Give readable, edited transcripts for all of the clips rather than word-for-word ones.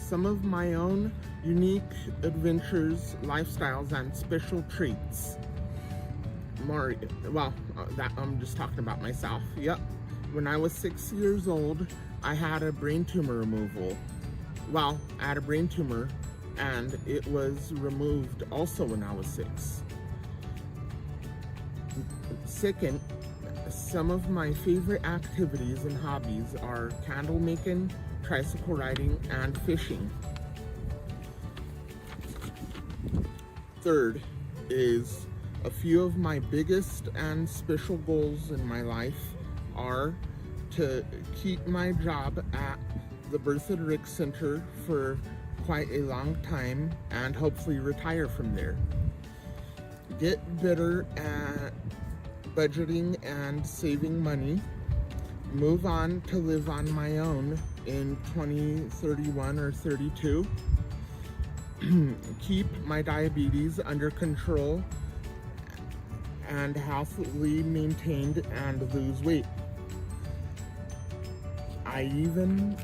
some of my own unique adventures, lifestyles, and special treats. That I'm just talking about myself. Yep. When I was 6 years old, I had a brain tumor removal. Well, I had a brain tumor, and it was removed also when I was 6. Second, some of my favorite activities and hobbies are candle making, tricycle riding, and fishing. Third is a few of my biggest and special goals in my life are to keep my job at the Bertha Rick Center for quite a long time and hopefully retire from there. Get better at budgeting and saving money. Move on to live on my own in 2031 or 32. Keep my diabetes under control and healthily maintained and lose weight. I even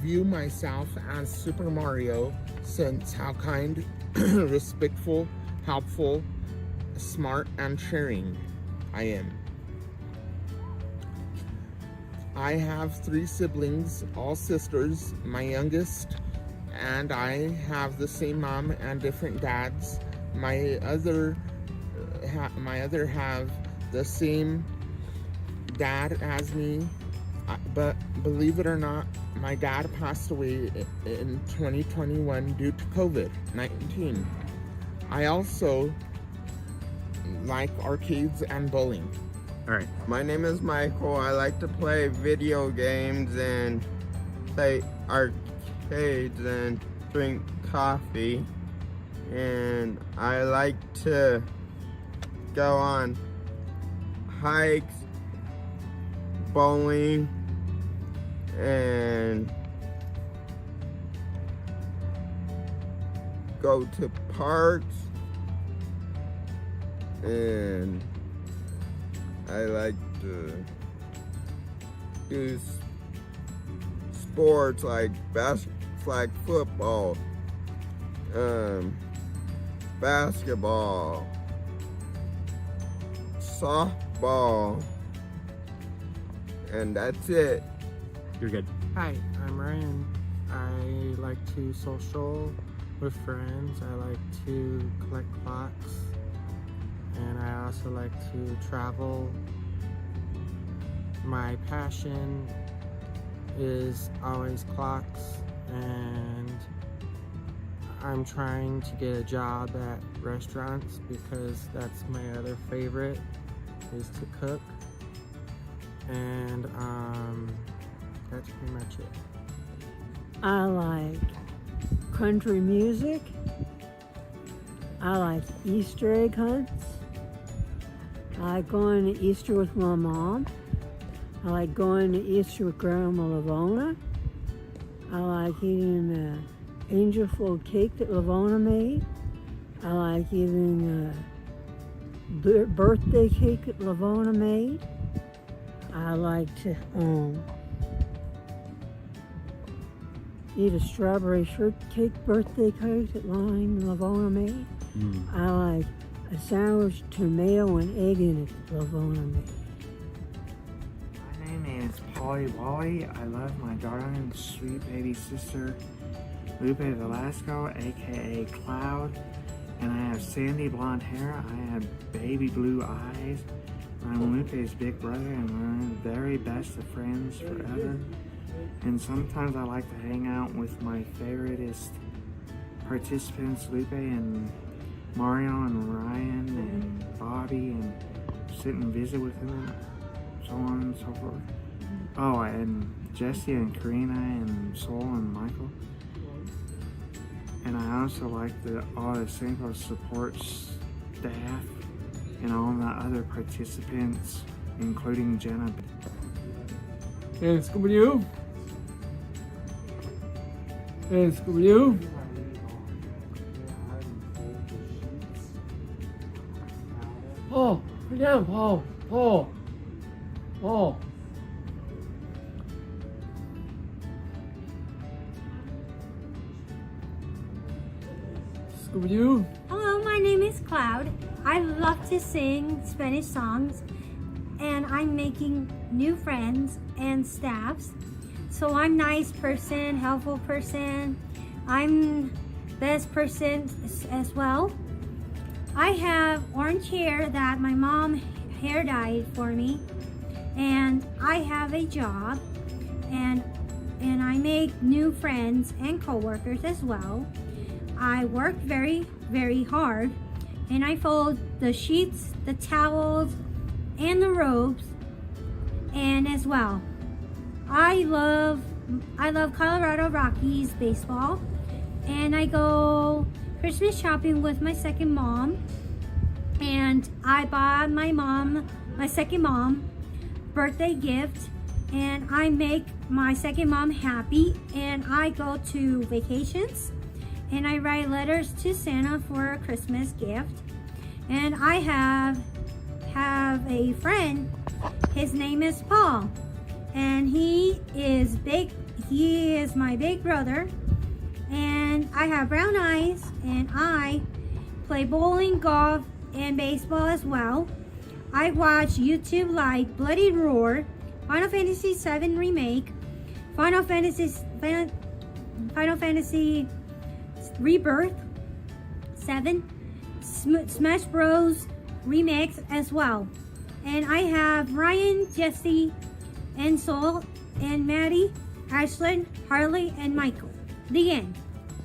view myself as Super Mario, since how kind, respectful, helpful, smart, and sharing I am. I have 3 siblings, all sisters. My youngest and I have the same mom and different dads. My other have the same dad as me, but believe it or not, my dad passed away in 2021 due to COVID-19. I also like arcades and bowling. All right. My name is Michael. I like to play video games and play arcades and drink coffee. And I like to go on hikes, bowling, and go to parks. And I like to do sports like football, basketball, softball, and that's it. You're good. Hi, I'm Ryan. I like to social with friends. I like to collect clocks. And I also like to travel. My passion is always clocks, and I'm trying to get a job at restaurants because that's my other favorite, is to cook. And that's pretty much it. I like country music. I like Easter egg hunts. I like going to Easter with my mom. I like going to Easter with Grandma Lavona. I like eating the angel food cake that Lavona made. I like eating the birthday cake that Lavona made. I like to eat a strawberry shortcake birthday cake that Lavona made. I like a sandwich, tomato, and egg in it that Lavona made. My name is Polly Wally. I love my darling sweet baby sister, Lupe Velasco, aka Cloud. And I have sandy blonde hair. I have baby blue eyes. I'm Lupe's big brother, and we're the very best of friends forever. And sometimes I like to hang out with my favoriteest participants, Lupe and Mario and Ryan and Bobby, and sit and visit with them, so on and so forth. Oh, and Jesse and Karina and Sol and Michael. And I also like all the Cinco support staff and all the other participants, including Jenna. Hey, Scooby-Doo. Hey, Scooby-Doo. Paul, put down, Paul. Paul. Scooby-Doo. Hello, my name is Cloud. I love to sing Spanish songs and I'm making new friends and staffs. So I'm nice person, helpful person. I'm best person as well. I have orange hair that my mom hair dyed for me, and I have a job, and I make new friends and coworkers as well. I work very, very hard, and I fold the sheets, the towels, and the robes, and as well. I love Colorado Rockies baseball, and I go Christmas shopping with my second mom, and I bought my second mom birthday gift, and I make my second mom happy, and I go to vacations, and I write letters to Santa for a Christmas gift. And I have a friend, his name is Paul, and he is my big brother, and I have brown eyes, and I play bowling, golf, and baseball as well. I watch YouTube like Bloody Roar, Final Fantasy VII Remake, Final Fantasy Rebirth 7, Smash Bros Remix as well. And I have Ryan, Jesse, and Sol, and Maddie, Ashlyn, Harley, and Michael. The end.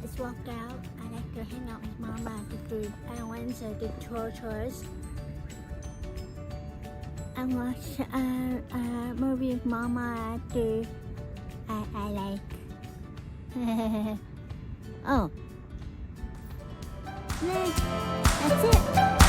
It's worked out. I like to hang out with Mama to do. I went to the churches. I watch a movie with Mama too. I like. Oh. Yay. That's it.